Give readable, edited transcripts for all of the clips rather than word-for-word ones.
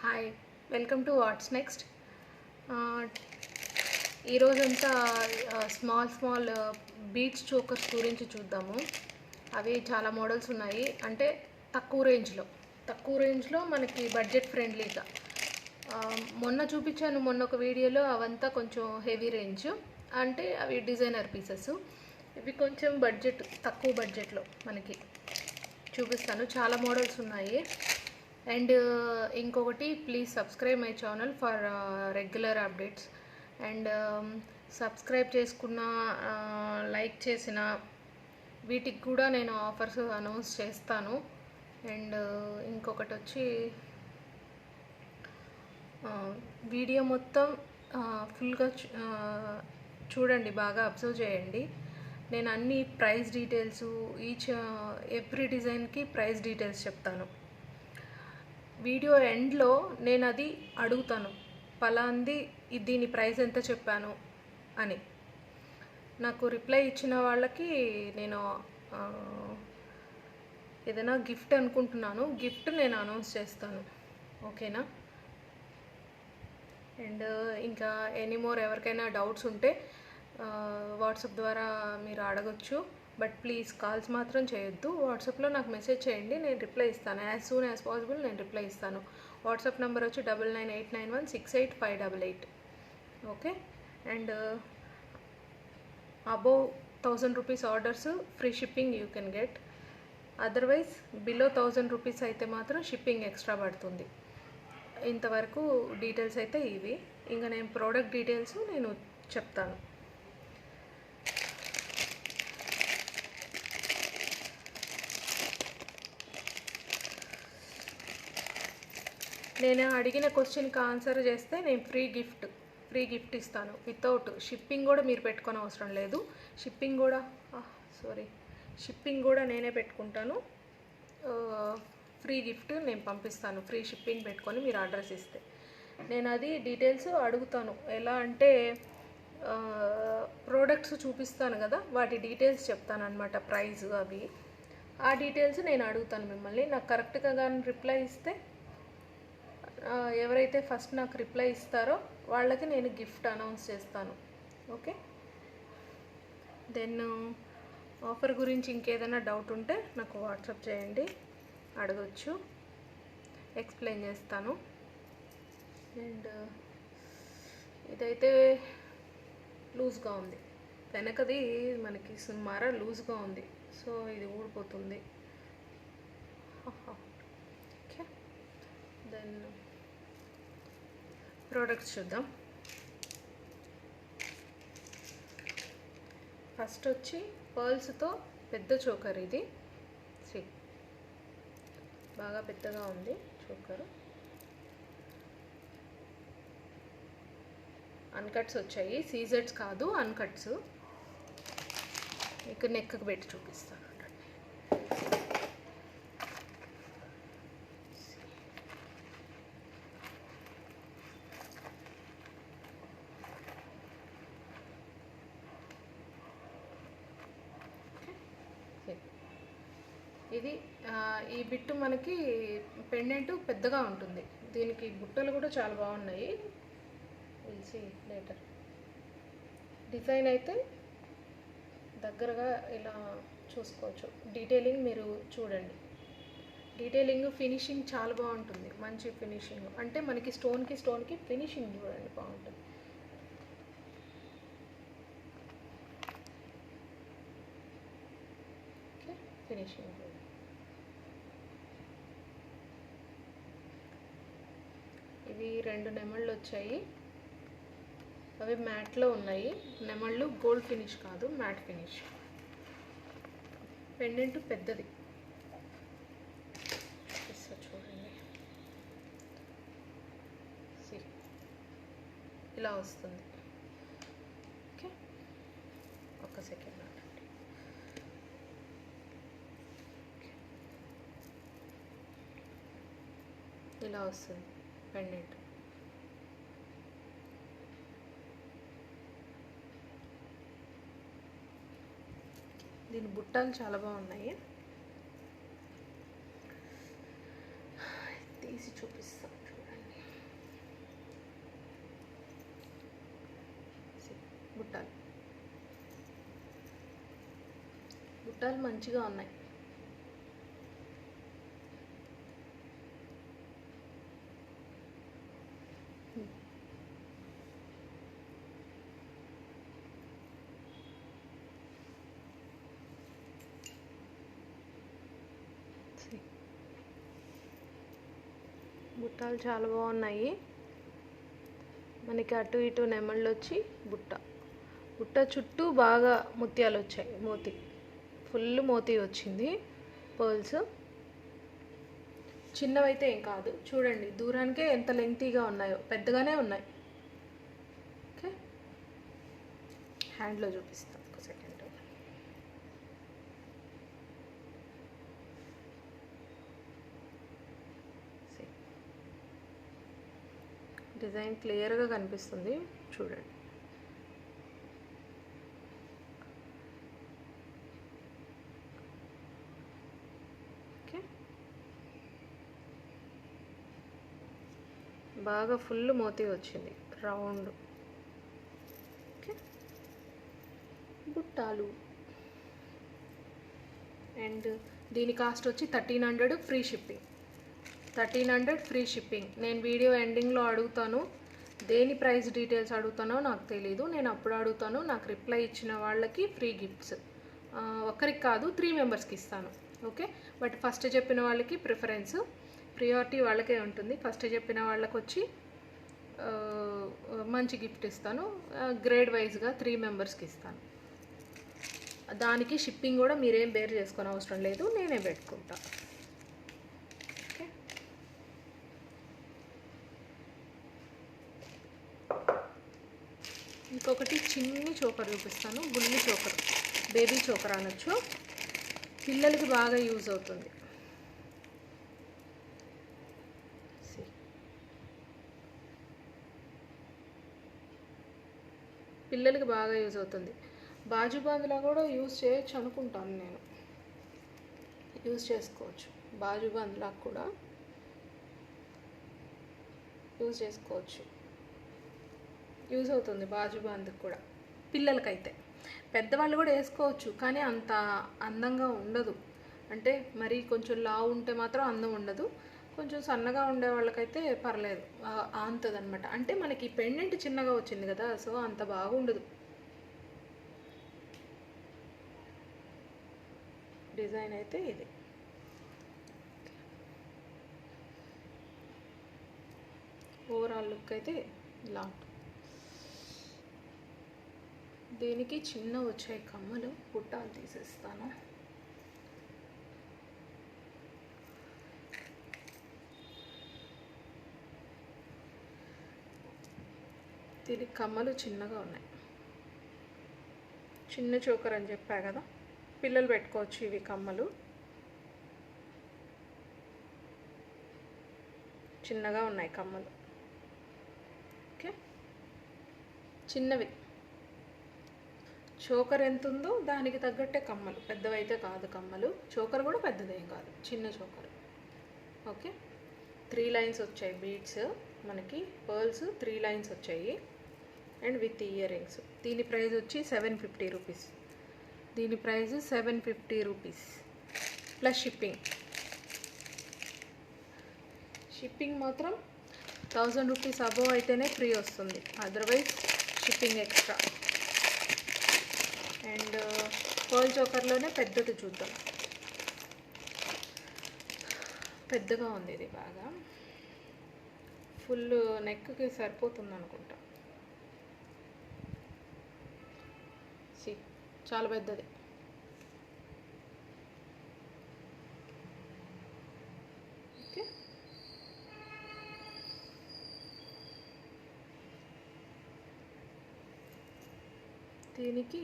Hi, welcome to what's next. ఈరోజంతా small bead chokers గురించి చూద్దాము. అవి చాలా మోడల్స్ ఉన్నాయి, అంటే తక్కువ రేంజ్లో మనకి బడ్జెట్ ఫ్రెండ్లీగా. మొన్న చూపించాను, మొన్న ఒక వీడియోలో అవంతా కొంచెం హెవీ రేంజ్, అంటే అవి డిజైనర్ పీసెస్. ఇవి కొంచెం తక్కువ బడ్జెట్లో మనకి చూపిస్తాను. చాలా మోడల్స్ ఉన్నాయి. అండ్ ఇంకొకటి, please subscribe my channel for regular updates. And subscribe చేసుకున్న, లైక్ చేసిన వీటికి కూడా నేను ఆఫర్స్ అనౌన్స్ చేస్తాను. అండ్ ఇంకొకటి వచ్చి, వీడియో మొత్తం ఫుల్గా చూడండి, బాగా అబ్జర్వ్ చేయండి. నేను అన్ని ప్రైస్ డీటెయిల్స్, ఎవ్రీ డిజైన్కి ప్రైస్ డీటెయిల్స్ చెప్తాను. వీడియో ఎండ్లో నేను అది అడుగుతాను, పలాంది దీని ప్రైస్ ఎంత చెప్పాను అని. నాకు రిప్లై ఇచ్చిన వాళ్ళకి నేను ఏదైనా గిఫ్ట్ అనుకుంటున్నాను, గిఫ్ట్ నేను అనౌన్స్ చేస్తాను, ఓకేనా? అండ్ ఇంకా ఎనీమోర్ ఎవరికైనా డౌట్స్ ఉంటే వాట్సాప్ ద్వారా మీరు అడగచ్చు. బట్ ప్లీజ్ కాల్స్ మాత్రం చేయొద్దు. వాట్సాప్లో నాకు మెసేజ్ చేయండి, నేను రిప్లై ఇస్తాను. యాజ్ సూన్ యాజ్ పాసిబుల్ నేను రిప్లై ఇస్తాను. వాట్సాప్ నెంబర్ వచ్చి 9989168588. Okay. And above 1000 rupees orders free shipping you can get. Otherwise below 1000 rupees అయితే మాత్రం షిప్పింగ్ ఎక్స్ట్రా పడుతుంది. ఇంతవరకు డీటెయిల్స్ అయితే ఇవి. ఇంకా నేను ప్రోడక్ట్ డీటెయిల్స్ నేను చెప్తాను. నేను అడిగిన క్వశ్చన్కి ఆన్సర్ చేస్తే నేను ఫ్రీ గిఫ్ట్ ఇస్తాను. వితౌట్ షిప్పింగ్ కూడా మీరు పెట్టుకోని అవసరం లేదు. షిప్పింగ్ కూడా నేనే పెట్టుకుంటాను. ఫ్రీ గిఫ్ట్ నేను పంపిస్తాను, ఫ్రీ షిప్పింగ్ పెట్టుకొని మీరు అడ్రస్ ఇస్తే. నేను అది డీటెయిల్స్ అడుగుతాను. ఎలా అంటే ప్రోడక్ట్స్ చూపిస్తాను కదా, వాటి డీటెయిల్స్ చెప్తాను అనమాట, ప్రైస్ అవి. ఆ డీటెయిల్స్ నేను అడుగుతాను మిమ్మల్ని. నాకు కరెక్ట్గా కానీ రిప్లై ఇస్తే, ఎవరైతే ఫస్ట్ నాకు రిప్లై ఇస్తారో వాళ్ళకి నేను గిఫ్ట్ అనౌన్స్ చేస్తాను, ఓకే? దెన్ ఆఫర్ గురించి ఇంకేదైనా డౌట్ ఉంటే నాకు వాట్సాప్ చేయండి, అడగచ్చు, ఎక్స్ప్లెయిన్ చేస్తాను. అండ్ ఇదైతే లూజ్గా ఉంది, వెనకది మనకి సుమారు లూజ్గా ఉంది, సో ఇది ఊడిపోతుంది. ఓకే. దెన్ ప్రోడక్ట్స్ చూద్దాం. ఫస్ట్ వచ్చి పర్ల్స్తో పెద్ద చోకర్. ఇది బాగా పెద్దగా ఉంది చోకరు. అన్కట్స్ వచ్చాయి, సీజెడ్స్ కాదు, అన్కట్స్. ఇక్కడ నెక్కి పెట్టి చూపిస్తాను. ఇది ఈ బిట్టు మనకి పెండెంట్ పెద్దగా ఉంటుంది. దీనికి బుట్టలు కూడా చాలా బాగున్నాయి, తెలిసి లేటర్. డిజైన్ అయితే దగ్గరగా ఇలా చూసుకోవచ్చు. డీటెయిలింగ్ మీరు చూడండి, డీటెయిలింగ్ ఫినిషింగ్ చాలా బాగుంటుంది, మంచి ఫినిషింగ్. అంటే మనకి స్టోన్కి ఫినిషింగ్ చూడండి, బాగుంటుంది. Okay, finishing. ఇవి 2 నెమళ్ళు వచ్చాయి, అవి మ్యాట్లో ఉన్నాయి. నెమళ్ళు గోల్డ్ ఫినిష్ కాదు, మ్యాట్ ఫినిష్. పెండెంట్ పెద్దది, చూడండి, ఇలా వస్తుంది. ఓకే, ఒక్క సెకండ్ ఆగండి. ఇలా వస్తుంది పెండెంట్. దీని బుట్టలు చాలా బాగున్నాయి, తీసి చూపిస్తాను చూడండి. బుట్టాలు. బుట్టాలు మంచిగా ఉన్నాయి. బుట్టాలు చాలా బాగున్నాయి. మనకి అటు ఇటు నెమళ్ళు వచ్చి బుట్ట చుట్టూ బాగా ముత్యాలు వచ్చాయి. ఫుల్ మోతీ వచ్చింది. పర్ల్స్ చిన్నవైతే ఏం కాదు. చూడండి దూరానికే ఎంత లెంగ్తీగా ఉన్నాయో, పెద్దగానే ఉన్నాయి. ఓకే, హ్యాండ్లో చూపిస్తాను ఒక సెకండ్. డిజైన్ క్లియర్గా కనిపిస్తుంది, చూడండి. ఓకే, బాగా ఫుల్ మోతీ వచ్చింది, రౌండ్. ఓకే, బుట్టాలు. అండ్ దీని కాస్ట్ వచ్చి 1300 ఫ్రీ షిప్పింగ్. 1300 free shipping. నేను వీడియో ఎండింగ్లో అడుగుతాను, దేని ప్రైస్ డీటెయిల్స్ అడుగుతానో నాకు తెలీదు. నేను అప్పుడు అడుగుతాను. నాకు రిప్లై ఇచ్చిన వాళ్ళకి ఫ్రీ గిఫ్ట్స్. ఒక్కరికి కాదు, 3 మెంబర్స్కి ఇస్తాను. ఓకే, బట్ ఫస్ట్ చెప్పిన వాళ్ళకి ప్రిఫరెన్స్, ప్రియారిటీ వాళ్ళకే ఉంటుంది. ఫస్ట్ చెప్పిన వాళ్ళకి వచ్చి మంచి గిఫ్ట్ ఇస్తాను. గ్రేడ్ వైజ్గా 3 మెంబర్స్కి ఇస్తాను. దానికి షిప్పింగ్ కూడా మీరేం బేర్ చేసుకొని అవసరం లేదు, నేనే పెట్టుకుంటా. ఓకే, ఇంకొకటి చిన్ని చోకర్ చూపిస్తాను. బుల్లి చోకర్, బేబీ చోకర్ అనొచ్చు. పిల్లలకి బాగా యూజ్ అవుతుంది. పిల్లలకి బాగా యూజ్ అవుతుంది. బాజుబందులా కూడా యూజ్ చేయొచ్చు అనుకుంటాను నేను. యూజ్ చేసుకోవచ్చు, బాజుబందులా కూడా యూజ్ చేసుకోవచ్చు. యూజ్ అవుతుంది బాజుబందుకు కూడా పిల్లలకైతే. పెద్దవాళ్ళు కూడా వేసుకోవచ్చు, కానీ అంత అందంగా ఉండదు. అంటే మరి కొంచెం లావు ఉంటే మాత్రం అందం ఉండదు. కొంచెం సన్నగా ఉండే వాళ్ళకైతే పర్లేదు, ఆంతది అనమాట. అంటే మనకి పెండెంట్ చిన్నగా వచ్చింది కదా, సో అంత బాగుండదు. డిజైన్ అయితే ఇది. ఓవరాల్ లుక్ అయితే ఇలా. దీనికి చిన్న వచ్చాయి కమ్మలు, బుట్టాలు తీసేస్తాను. దీనికి కమ్మలు చిన్నగా ఉన్నాయి. చిన్న చోకర్ అని చెప్పా కదా, పిల్లలు పెట్టుకోవచ్చు ఇవి కమ్మలు. చిన్నగా ఉన్నాయి కమ్మలు. ఓకే, చిన్నవి. చోకర్ ఎంత ఉందో దానికి తగ్గట్టే కమ్మలు, పెద్దవైతే కాదు కమ్మలు. చోకర్ కూడా పెద్దదేం కాదు, చిన్న చోకర్. ఓకే, 3 లైన్స్ వచ్చాయి బీడ్స్ మనకి. పర్ల్స్ 3 లైన్స్ వచ్చాయి అండ్ విత్ ఇయర్ రింగ్స్. దీని ప్రైస్ వచ్చి 750 రూపీస్. దీని price 750 rupees plus shipping. Shipping మాత్రం 1000 రూపీస్ అబోవ్ అయితేనే ఫ్రీ వస్తుంది, otherwise shipping extra. And pearl చోకర్లోనే పెద్దది చూద్దాం. పెద్దగా ఉంది ఇది, బాగా ఫుల్ నెక్కి సరిపోతుంది అనుకుంటా. చాలా పెద్దది. ఓకే, దీనికి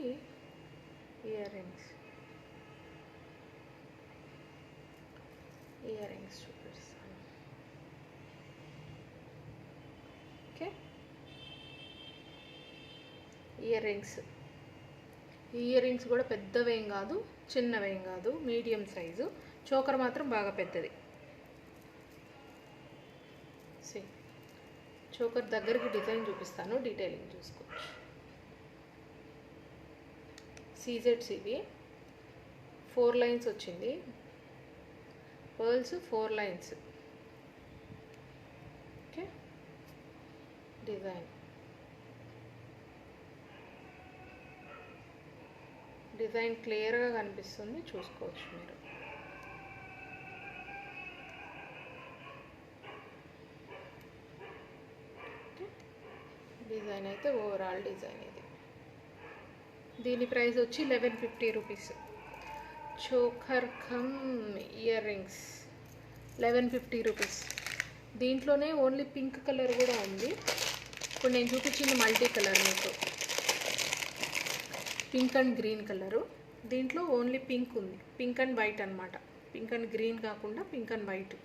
ఇయర్ రింగ్స్ చూపిస్తాను. ఓకే, ఇయర్ రింగ్స్ కూడా పెద్దవేం కాదు, చిన్నవేం కాదు, మీడియం సైజు. చోకర్ మాత్రం బాగా పెద్దది. చోకర్ దగ్గరికి డిజైన్ చూపిస్తాను, డీటెయిలింగ్ చూసుకోవచ్చు. సీజెడ్స్ ఇవి 4 లైన్స్ వచ్చింది, పర్ల్స్ 4 లైన్స్. ఓకే, డిజైన్ క్లియర్గా కనిపిస్తుంది, చూసుకోవచ్చు మీరు. డిజైన్ అయితే ఓవరాల్ డిజైన్ ఇది. దీని ప్రైస్ వచ్చి 1150 rupees. Choker come ear rings 1150 rupees. దీంట్లోనే ఓన్లీ పింక్ కలర్ కూడా ఉంది. ఇప్పుడు నేను చూపించింది మల్టీ కలర్, మీకు పింక్ అండ్ గ్రీన్ కలరు. దీంట్లో ఓన్లీ పింక్ ఉంది, పింక్ అండ్ వైట్ అనమాట. పింక్ అండ్ గ్రీన్ కాకుండా pink and white.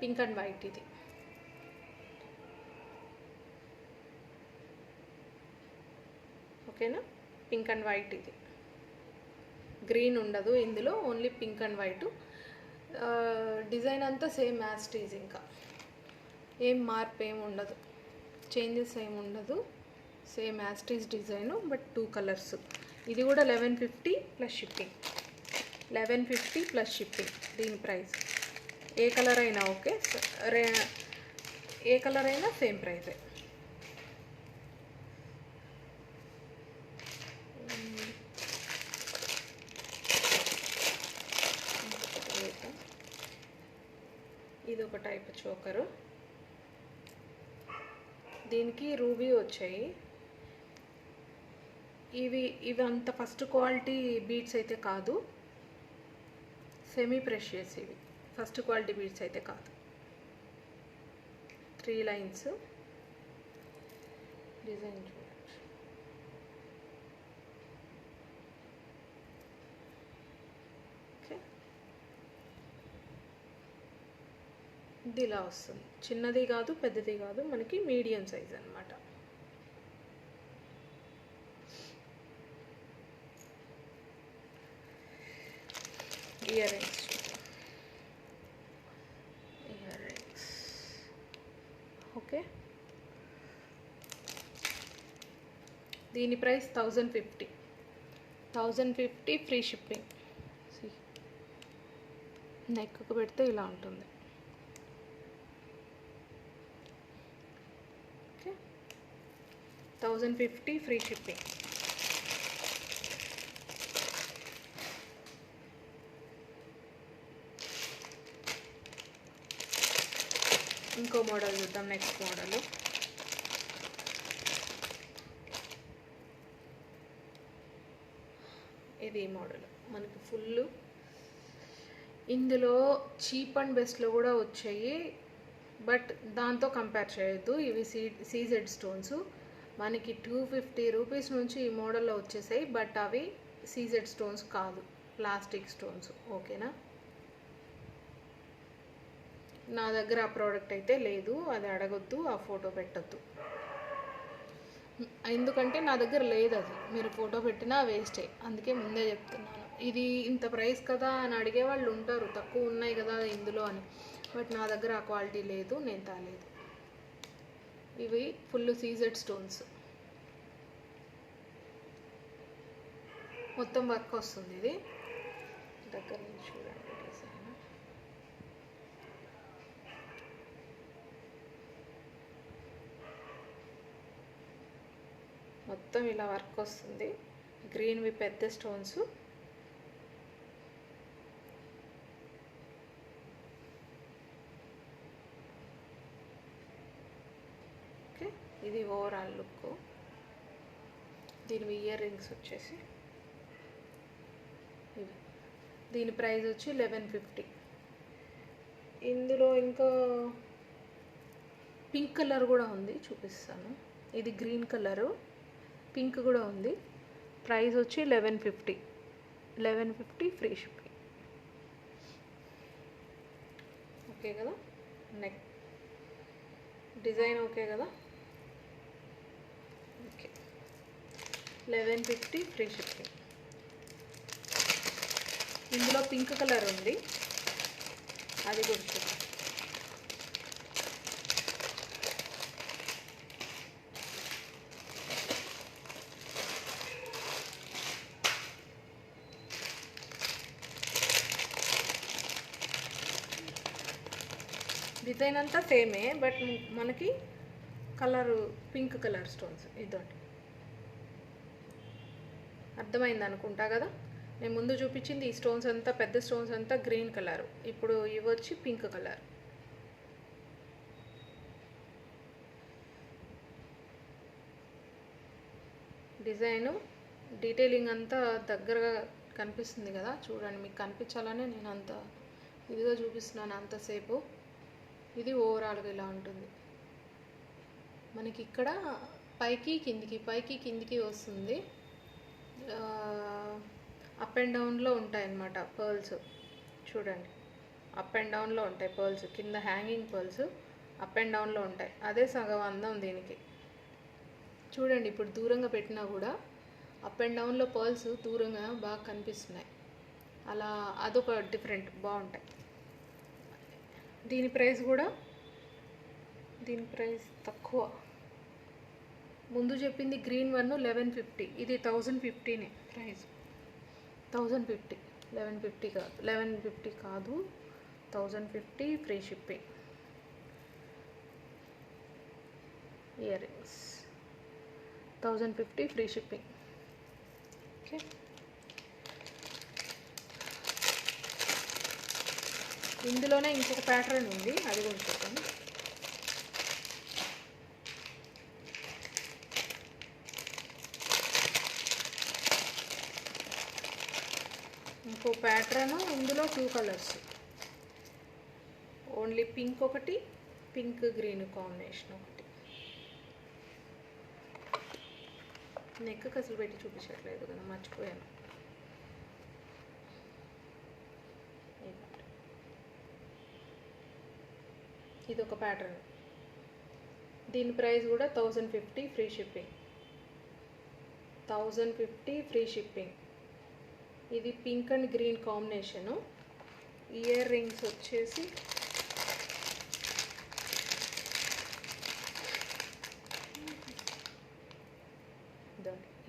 Pink and white ఇది. ఓకేనా, పింక్ అండ్ వైట్ ఇది. గ్రీన్ ఉండదు ఇందులో, only pink and white. Design అంతా సేమ్ యాజ్ ఇట్ ఈజ్, ఇంకా ఏం మార్పు ఏమి ఉండదు, చేంజెస్ ఏమి ఉండదు, same as it is design, but 2 colours. ఇది కూడా 1150 ప్లస్ షిప్పింగ్. 1150 ప్లస్ షిప్పింగ్ దీని ప్రైస్. ఏ కలర్ అయినా ఓకే, ఏ కలర్ అయినా సేమ్ ప్రైజే. ఇది ఒక టైప్ చోకరు. దీనికి రూబీ వచ్చాయి. ఇవి అంత ఫస్ట్ క్వాలిటీ బీడ్స్ అయితే కాదు, సెమీ ప్రెషియస్. ఇవి ఫస్ట్ క్వాలిటీ బీడ్స్ అయితే కాదు. 3 లైన్స్ డిజైన్ చూడచ్చు. ఓకే, ఇది ఇలా వస్తుంది. చిన్నది కాదు, పెద్దది కాదు, మనకి మీడియం సైజ్ అన్నమాట. Ear rings. ఓకే, దీని ప్రైస్ 1050 ఫ్రీ షిప్పింగ్. నెక్కు పెడితే ఇలా ఉంటుంది. Okay, 1050 free shipping. ఇంకో మోడల్ చూద్దాం. నెక్స్ట్ మోడల్ ఇది. మోడల్ మనకి ఫుల్ ఇందులో చీప్ అండ్ బెస్ట్లో కూడా వచ్చాయి, బట్ దాంతో కంపేర్ చేయొద్దు. ఇవి సీజెడ్ స్టోన్స్. మనకి 250 రూపీస్ నుంచి ఈ మోడల్లో వచ్చేసాయి, బట్ అవి సీజెడ్ స్టోన్స్ కాదు, ప్లాస్టిక్ స్టోన్స్. ఓకేనా, నా దగ్గర ఆ ప్రోడక్ట్ అయితే లేదు, అది అడగొద్దు, ఆ ఫోటో పెట్టద్దు. ఎందుకంటే నా దగ్గర లేదు అది. మీరు ఫోటో పెట్టినా వేస్టే, అందుకే ముందే చెప్తున్నాను. ఇది ఇంత ప్రైస్ కదా అని అడిగే వాళ్ళు ఉంటారు, తక్కువ ఉన్నాయి కదా ఇందులో అని. బట్ నా దగ్గర ఆ క్వాలిటీ లేదు, నేను తాలేదు. ఇవి ఫుల్ సీజెడ్ స్టోన్స్, మొత్తం వర్క్ వస్తుంది. ఇది దగ్గర నుంచి చూడండి డిజైన్. మొత్తం ఇలా వర్క్ వస్తుంది. గ్రీన్వి పెద్ద స్టోన్స్. ఓకే, ఇది ఓవరాల్ లుక్. దీని ఇయర్ రింగ్స్ వచ్చేసి ఇవి. దీని ప్రైస్ వచ్చి 1150. ఇందులో ఇంకా పింక్ కలర్ కూడా ఉంది, చూపిస్తాను. ఇది గ్రీన్ కలరు, పింక్ కూడా ఉంది. ప్రైస్ వచ్చి 1150. 1150 ఫ్రీ షిప్పింగ్. ఓకే కదా, నెక్ డిజైన్ ఓకే కదా. Okay, 1150 free shipping. ఇందులో పింక్ కలర్ ఉంది, అది కూడా చూడండి. డిజైన్ అంతా సేమే, బట్ మనకి కలర్ పింక్ కలర్ స్టోన్స్. ఇదొకటి అర్థమైంది అనుకుంటా కదా. నేను ముందు చూపించింది ఈ స్టోన్స్ అంతా, పెద్ద స్టోన్స్ అంతా గ్రీన్ కలర్, ఇప్పుడు ఇవి వచ్చి పింక్ కలర్. డిజైను డీటెయిలింగ్ అంతా దగ్గరగా కనిపిస్తుంది కదా, చూడండి. మీకు కనిపించాలనే నేను అంత ఇదిగా చూపిస్తున్నాను అంతసేపు. ఇది ఓవరాల్గా ఇలా ఉంటుంది మనకి. ఇక్కడ పైకి కిందికి వస్తుంది. అప్ అండ్ డౌన్లో ఉంటాయి అన్నమాట పర్ల్స్. చూడండి, అప్ అండ్ డౌన్లో ఉంటాయి పర్ల్స్. కింద హ్యాంగింగ్ పర్ల్స్ అప్ అండ్ డౌన్లో ఉంటాయి. అదే సగం అందం దీనికి. చూడండి, ఇప్పుడు దూరంగా పెట్టినా కూడా అప్ అండ్ డౌన్లో పర్ల్స్ దూరంగా బాగా కనిపిస్తున్నాయి. అలా అదొక డిఫరెంట్, బాగుంటాయి. దీని ప్రైస్ తక్కువ. ముందు చెప్పింది గ్రీన్ వన్ 1150, ఇది 1050నే ప్రైస్. 1050, 1150 కాదు, 1050 free shipping. Ear rings 1050 free shipping. Okay, ఇందులోనే ఇంకొక ప్యాటర్న్ ఉంది, అది కూడా చూద్దాం. ఇంకో ప్యాటర్న్, ఇందులో 2 కలర్స్, ఓన్లీ పింక్ ఒకటి, పింక్ గ్రీన్ కాంబినేషన్ ఒకటి. నెక్ అసలు పెట్టి చూపించట్లేదు కదా, మర్చిపోయాను. ఇది ఒక ప్యాటర్న్. దీని ప్రైస్ కూడా 1050 ఫ్రీ షిప్పింగ్. 1050 free shipping. ఇది pink and green combination. Earrings వచ్చేసి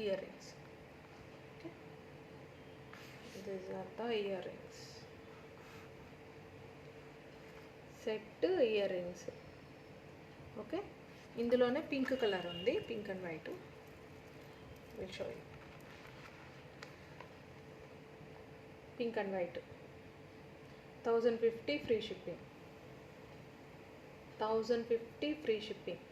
earrings. These are the earrings, set earrings. Okay, ఇందులోనే పింక్ కలర్ ఉంది, pink and white. Will show you. Pink and white 1050 free shipping. 1050 free shipping.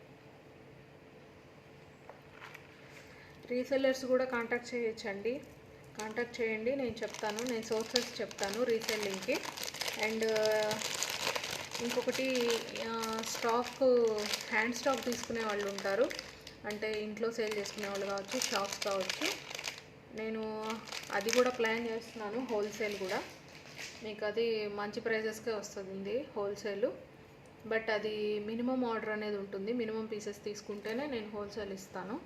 Resellers కూడా contact చేయొచ్చండి. Contact చేయండి, నేను చెప్తాను, నేను sources చెప్తాను రీసెల్లింగ్కి. అండ్ ఇంకొకటి, స్టాక్, హ్యాండ్ స్టాక్ తీసుకునే వాళ్ళు ఉంటారు, అంటే ఇంట్లో సేల్ చేసుకునే వాళ్ళు కావచ్చు, షాప్స్ కావచ్చు. నేను అది కూడా ప్లాన్ చేస్తున్నాను, హోల్సేల్ కూడా. మీకు అది మంచి ప్రైజెస్కే వస్తుంది హోల్సేల్, బట్ అది మినిమం ఆర్డర్ అనేది ఉంటుంది. మినిమం పీసెస్ తీసుకుంటేనే నేను హోల్సేల్ ఇస్తాను.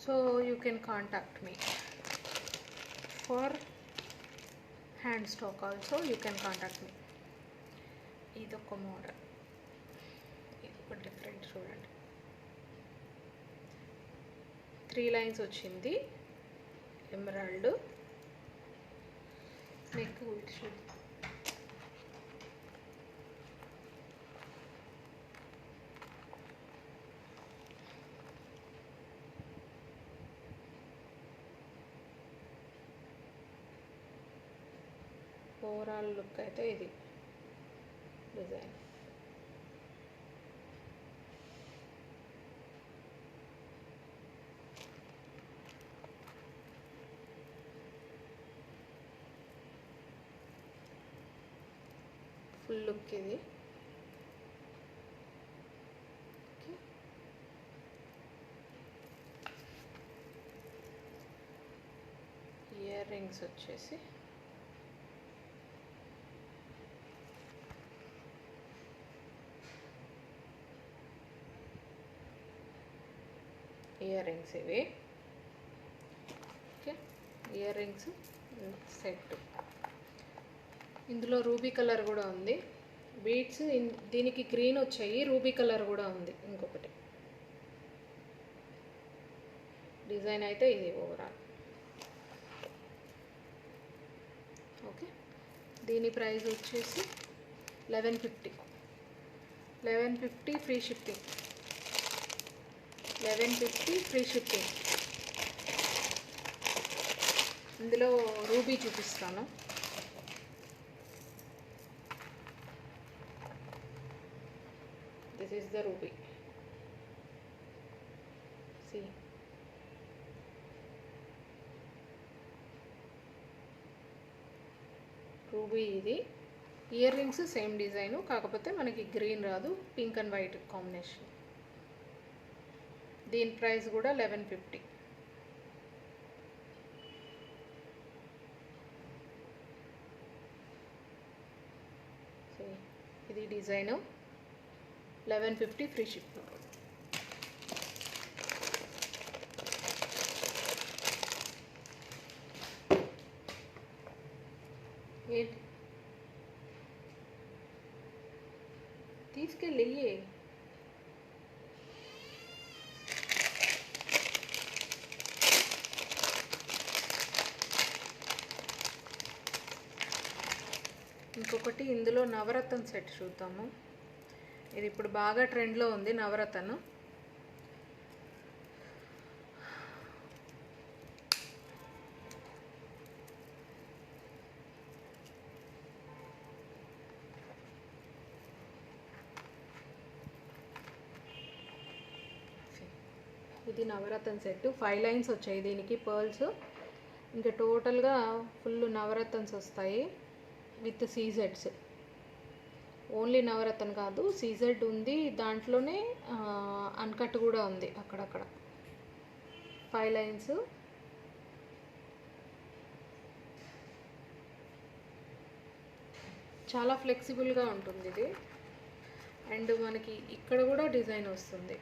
So you can contact me for hand stock also, you can contact me. ఇదొక మోడల్, ఇది ఒక డిఫరెంట్. చూడండి, 3 లైన్స్ వచ్చింది, ఎమరాల్డ్ నెక్. చూడండి, ఓవరాల్ లుక్ అయితే ఇది డిజైన్. ఫుల్ లుక్ ఇది. ఇయర్ రింగ్స్ వచ్చేసి ఇయర్ రింగ్స్ ఇవి. Okay, ear rings set. ఇందులో రూబీ కలర్ కూడా ఉంది. బీడ్స్ దీనికి గ్రీన్ వచ్చాయి, రూబీ కలర్ కూడా ఉంది. ఇంకొకటి డిజైన్ అయితే ఇది ఓవరాల్. ఓకే, దీని ప్రైస్ వచ్చేసి 1150. 1150 ఫ్రీ షిప్పింగ్. 1150 free shipping. ఇందులో రూబీ చూపిస్తాను. This is the ruby. See ruby. ఇది ఇయర్ రింగ్స్ సేమ్ డిజైను, కాకపోతే మనకి గ్రీన్ రాదు, పింక్ అండ్ వైట్ కాంబినేషన్. దీని ప్రైస్ కూడా 1150. ఇది డిజైను 1150 ఫ్రీ షిప్పింగ్. ఏంటి తీసుకెళ్ళి ఇంకొకటి ఇందులో నవరత్న సెట్ చూద్దాము. ఇది ఇప్పుడు బాగా ట్రెండ్లో ఉంది నవరత్న. ఇది నవరత్న సెట్. 5 లైన్స్ వచ్చాయి దీనికి పర్ల్స్. ఇంకా టోటల్గా ఫుల్ నవరత్న్స్ వస్తాయి విత్ సీజెడ్స్. ఓన్లీ నవరత్న కాదు, సీజెడ్ ఉంది దాంట్లోనే, అన్కట్ కూడా ఉంది అక్కడక్కడ. 5 లైన్స్. చాలా ఫ్లెక్సిబుల్గా ఉంటుంది ఇది. అండ్ మనకి ఇక్కడ కూడా డిజైన్ వస్తుంది.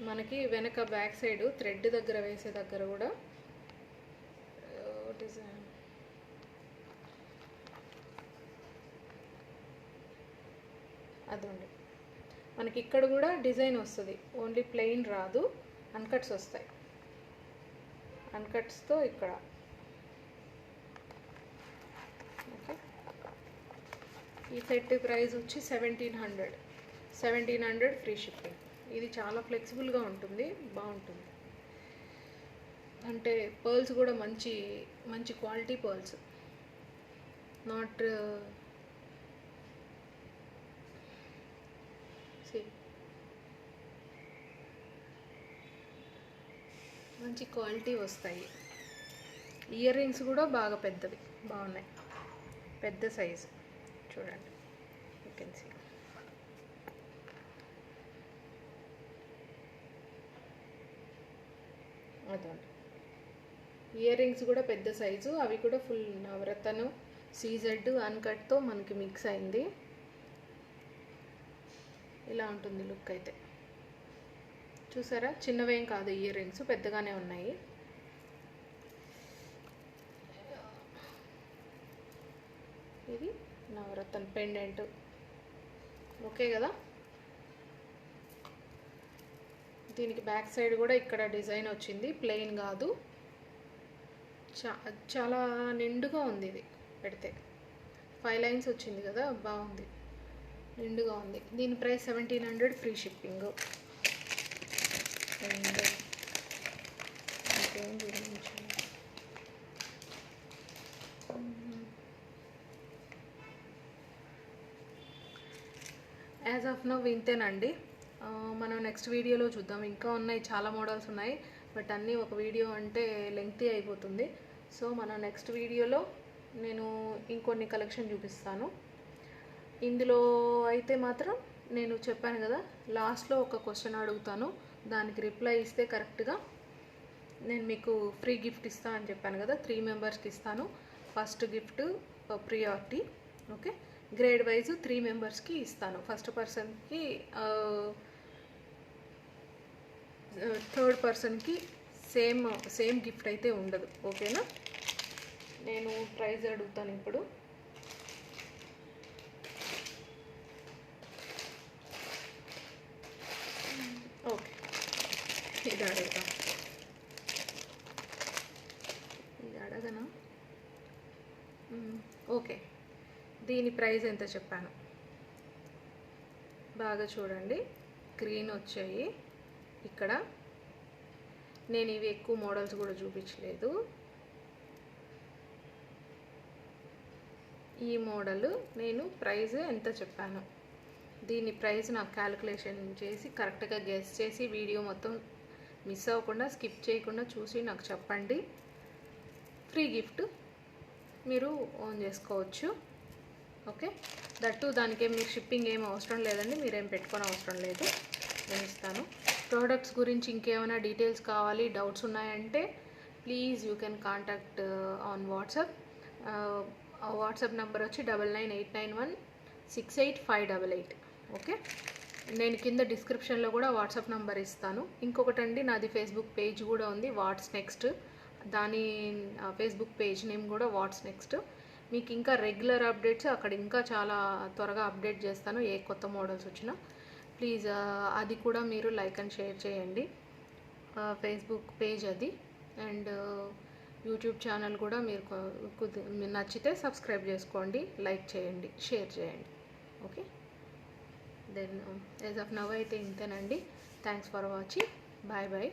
మనకి వెనక బ్యాక్ సైడ్ థ్రెడ్ దగ్గర వేసే దగ్గర కూడా డిజైన్. అదండి మనకి ఇక్కడ కూడా డిజైన్ వస్తుంది. ఓన్లీ ప్లెయిన్ రాదు, అన్కట్స్ వస్తాయి. అన్కట్స్తో ఇక్కడ. ఓకే. ఈ సెట్ ప్రైస్ వచ్చి 1700 ఫ్రీ షిప్పింగ్. ఇది చాలా ఫ్లెక్సిబుల్గా ఉంటుంది, బాగుంటుంది. అంటే పర్ల్స్ కూడా మంచి మంచి క్వాలిటీ పర్ల్స్, నాట్ మంచి క్వాలిటీ వస్తాయి. ఇయర్ రింగ్స్ కూడా బాగా పెద్దవి, బాగున్నాయి, పెద్ద సైజు. చూడండి, యూ కెన్ సీ. అదండి ఇయర్ రింగ్స్ కూడా పెద్ద సైజు. అవి కూడా ఫుల్ నవరత్న సీజెడ్ అన్కట్తో మనకి మిక్స్ అయింది. ఇలా ఉంటుంది లుక్ అయితే. చూసారా, చిన్నవేం కాదు ఇయర్ రింగ్స్, పెద్దగానే ఉన్నాయి. ఇది నవరత్న పెండెంట్. ఓకే కదా. దీనికి బ్యాక్ సైడ్ కూడా ఇక్కడ డిజైన్ వచ్చింది, ప్లెయిన్ కాదు. చాలా నిండుగా ఉంది ఇది పెడితే. 5 లైన్స్ వచ్చింది కదా, బాగుంది, నిండుగా ఉంది. దీని ప్రైస్ 1700 ఫ్రీ షిప్పింగ్. అండ్ ఇంకేం చూపించాలి. యాజ్ ఆఫ్ నౌ ఇంతేనండి. మనం నెక్స్ట్ వీడియోలో చూద్దాం. ఇంకా ఉన్నాయి, చాలా మోడల్స్ ఉన్నాయి, బట్ అన్నీ ఒక వీడియో అంటే లెంగ్తీ అయిపోతుంది. సో మనం నెక్స్ట్ వీడియోలో నేను ఇంకొన్ని కలెక్షన్ చూపిస్తాను. ఇందులో అయితే మాత్రం నేను చెప్పాను కదా, లాస్ట్లో ఒక క్వశ్చన్ అడుగుతాను, దానికి రిప్లై ఇస్తే కరెక్ట్గా నేను మీకు ఫ్రీ గిఫ్ట్ ఇస్తాను అని చెప్పాను కదా. 3 మెంబర్స్కి ఇస్తాను. First gift priority. Okay, grade wise 3 మెంబర్స్కి ఇస్తాను. ఫస్ట్ పర్సన్కి, థర్డ్ పర్సన్కి సేమ్ గిఫ్ట్ అయితే ఉండదు. ఓకేనా. నేను ప్రైజ్ అడుగుతాను ఇప్పుడు. ఓకే, ఇది అడుగుతాను. ఇది అడగనా? దీని ప్రైస్ ఎంత చెప్పాను బాగా చూడండి. గ్రీన్ వచ్చాయి ఇక్కడ. నేను ఇవి ఎక్కువ మోడల్స్ కూడా చూపించలేదు. ఈ మోడల్ నేను ప్రైస్ ఎంత చెప్పాను, దీని ప్రైస్ నాకు క్యాలిక్యులేషన్ చేసి కరెక్ట్గా గెస్ చేసి వీడియో మొత్తం మిస్ అవ్వకుండా స్కిప్ చేయకుండా చూసి నాకు చెప్పండి. ఫ్రీ గిఫ్ట్ మీరు ఓన్ చేసుకోవచ్చు. ఓకే, దట్టు దానికేం మీరు షిప్పింగ్ ఏం అవసరం లేదండి, మీరేం పెట్టుకోని అవసరం లేదు, నేను ఇస్తాను. ప్రోడక్ట్స్ గురించి ఇంకేమైనా డీటెయిల్స్ కావాలి, డౌట్స్ ఉన్నాయంటే please you can contact on WhatsApp. WhatsApp number వచ్చి 9989168588. ఓకే, నేను కింద డిస్క్రిప్షన్లో కూడా వాట్సాప్ నెంబర్ ఇస్తాను. ఇంకొకటండి, నాది ఫేస్బుక్ పేజ్ కూడా ఉంది, వాట్స్ నెక్స్ట్. దాని ఫేస్బుక్ పేజ్ నేమ్ కూడా వాట్స్ నెక్స్ట్. మీకు ఇంకా రెగ్యులర్ అప్డేట్స్ అక్కడ ఇంకా చాలా త్వరగా అప్డేట్ చేస్తాను, ఏ కొత్త మోడల్స్ వచ్చినా. ప్లీజ్ అది కూడా మీరు లైక్ అండ్ షేర్ చేయండి, ఫేస్బుక్ పేజ్ అది. అండ్ యూట్యూబ్ ఛానల్ కూడా మీరు నచ్చితే సబ్స్క్రైబ్ చేసుకోండి, లైక్ చేయండి, షేర్ చేయండి. Okay, then as of now అయితే ఇంతేనండి. Thanks for watching. Bye bye.